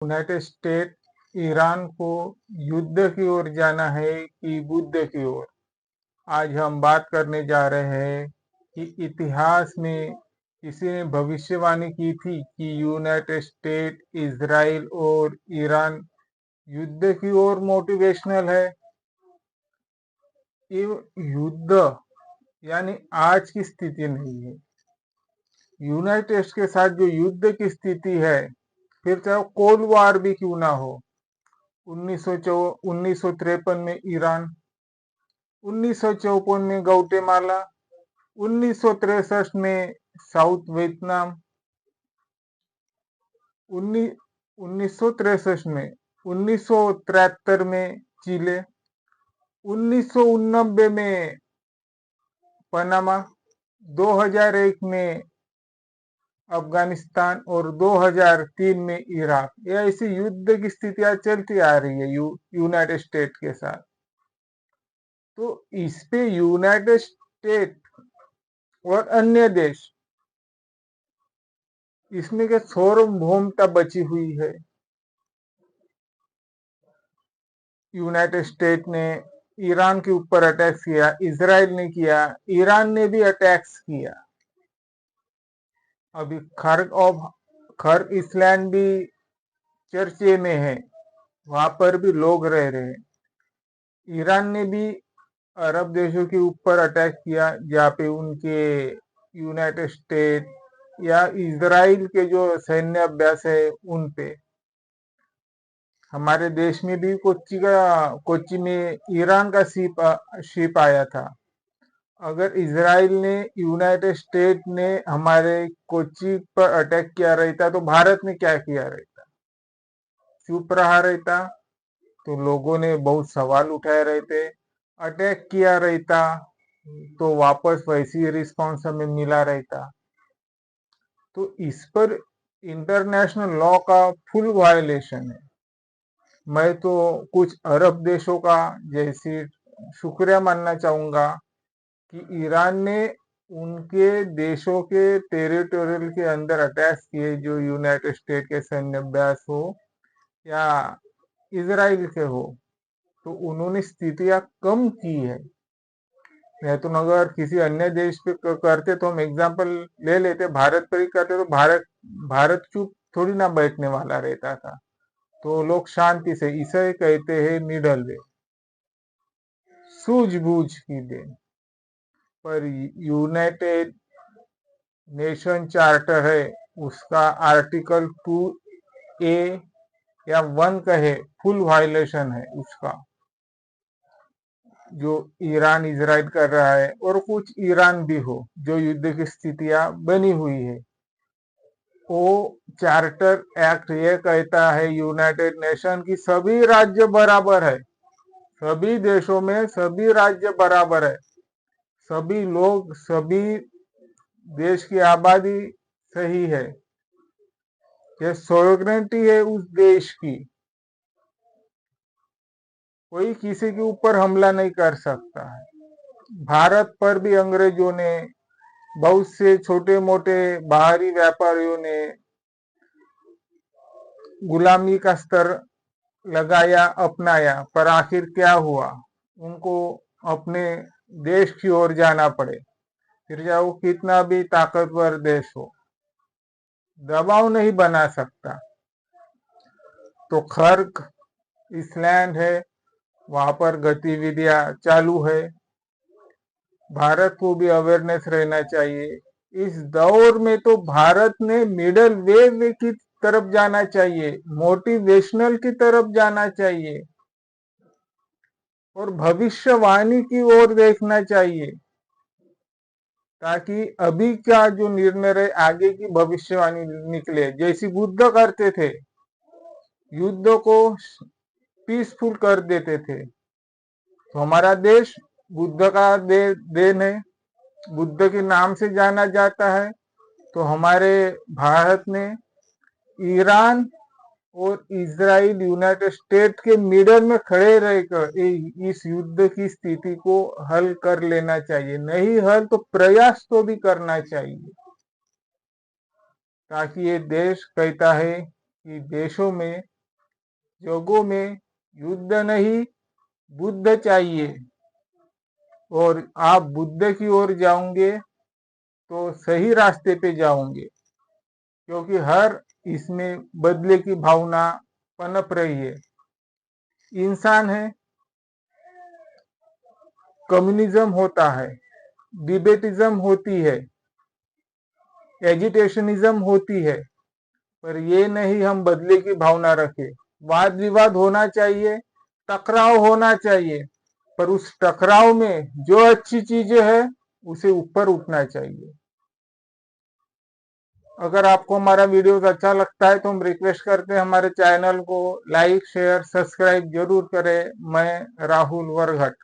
United state Iran को युद्ध की ओर जाना है कि बुद्ध की ओर। आज हम बात करने जा रहे हैं कि इतिहास में किसी ने भविष्यवाणी की थी कि यूनाइटेड स्टेट, इजराइल और ईरान युद्ध की ओर मोटिवेशनल है। ये युद्ध यानी आज की स्थिति नहीं है। यूनाइटेड स्टेट्स के साथ जो युद्ध की स्थिति है, फिर चाहे कोल्ड वॉर भी क्यों ना हो, 1953 में ईरान, 1954 में गौटेमाला, 1963 में साउथ वियतनाम, 1963 में, 1973 में चिले, 1989 में पनामा, 2001 में अफगानिस्तान और 2003 में इराक। ये ऐसी युद्ध की स्थितियां चलती आ रही है यूनाइटेड स्टेट के साथ। तो इस पे यूनाइटेड स्टेट और अन्य देश, इसमें क्या सार्वभौमता बची हुई है। यूनाइटेड स्टेट ने ईरान के ऊपर अटैक किया, इजराइल ने किया, ईरान ने भी अटैक्स किया। अभी खर इसलैंड भी चर्चे में है, वहां पर भी लोग रह रहे हैं। ईरान ने भी अरब देशों के ऊपर अटैक किया, जहाँ पे उनके यूनाइटेड स्टेट या इजराइल के जो सैन्य अभ्यास है उन पे। हमारे देश में भी कोच्चि में ईरान का शिप आया था। अगर इजराइल ने, यूनाइटेड स्टेट ने हमारे कोच्चि पर अटैक किया रहता तो भारत ने क्या किया रहता? चुप रहा रहता तो लोगों ने बहुत सवाल उठाए रहते। अटैक किया रहता तो वापस वैसी रिस्पॉन्स हमें मिला रहता। तो इस पर इंटरनेशनल लॉ का फुल वायलेशन है। मैं तो कुछ अरब देशों का जैसे शुक्रिया मानना चाहूंगा कि ईरान ने उनके देशों के टेरिटोरियल के अंदर अटैक किए, जो यूनाइटेड स्टेट के सैन्य अभ्यास हो या इजराइल के हो, तो उन्होंने स्थितियां कम की है। नहीं तो अगर किसी अन्य देश पे करते तो हम एग्जाम्पल ले लेते, भारत पर ही करते तो भारत चुप थोड़ी ना बैठने वाला रहता था। तो लोग शांति से, इसे कहते हैं मिडल वे, सूझबूझ की देन। पर यूनाइटेड नेशन चार्टर है, उसका आर्टिकल 2A या 1 कहे, फुल वायलेशन है उसका, जो ईरान इजराइल कर रहा है। और कुछ ईरान भी हो जो युद्ध की स्थितियां बनी हुई है। वो चार्टर एक्ट ये कहता है यूनाइटेड नेशन की सभी राज्य बराबर है, सभी देशों में सभी राज्य बराबर है, सभी लोग, सभी देश की आबादी सही है। ये सॉवरेनिटी है उस देश की, कोई किसी के ऊपर हमला नहीं कर सकता है। भारत पर भी अंग्रेजों ने, बहुत से छोटे मोटे बाहरी व्यापारियों ने गुलामी का स्तर लगाया, अपनाया, पर आखिर क्या हुआ? उनको अपने देश की ओर जाना पड़े, फिर चाहे वो कितना भी ताकतवर देश हो, दबाव नहीं बना सकता। तो खर्क इसलैंड है, वहां पर गतिविधियां चालू है। भारत को भी अवेयरनेस रहना चाहिए। इस दौर में तो भारत ने मिडल वे की तरफ जाना चाहिए, मोटिवेशनल की तरफ जाना चाहिए और भविष्यवाणी की ओर देखना चाहिए, ताकि अभी का जो निर्णय रहे आगे की भविष्यवाणी निकले। जैसी बुद्ध करते थे, युद्ध को पीसफुल कर देते थे। तो हमारा देश बुद्ध का देन है, बुद्ध के नाम से जाना जाता है। तो हमारे भारत ने ईरान और इजराइल, यूनाइटेड स्टेट के मिडल में खड़े रहकर इस युद्ध की स्थिति को हल कर लेना चाहिए। नहीं हल तो प्रयास तो भी करना चाहिए, ताकि ये देश कहता है कि देशों में, जगहों में युद्ध नहीं, बुद्ध चाहिए। और आप बुद्ध की ओर जाओगे तो सही रास्ते पे जाओगे, क्योंकि हर इसमें बदले की भावना पनप रही है। इंसान है, कम्युनिज्म होता है, डिबेटिज्म होती है, एजिटेशनिज्म होती है, पर ये नहीं हम बदले की भावना रखें। वाद विवाद होना चाहिए, टकराव होना चाहिए, पर उस टकराव में जो अच्छी चीजें है उसे ऊपर उठना चाहिए। अगर आपको हमारा वीडियोस अच्छा लगता है तो हम रिक्वेस्ट करते हैं हमारे चैनल को लाइक शेयर सब्सक्राइब जरूर करें। मैं राहुल वरघट।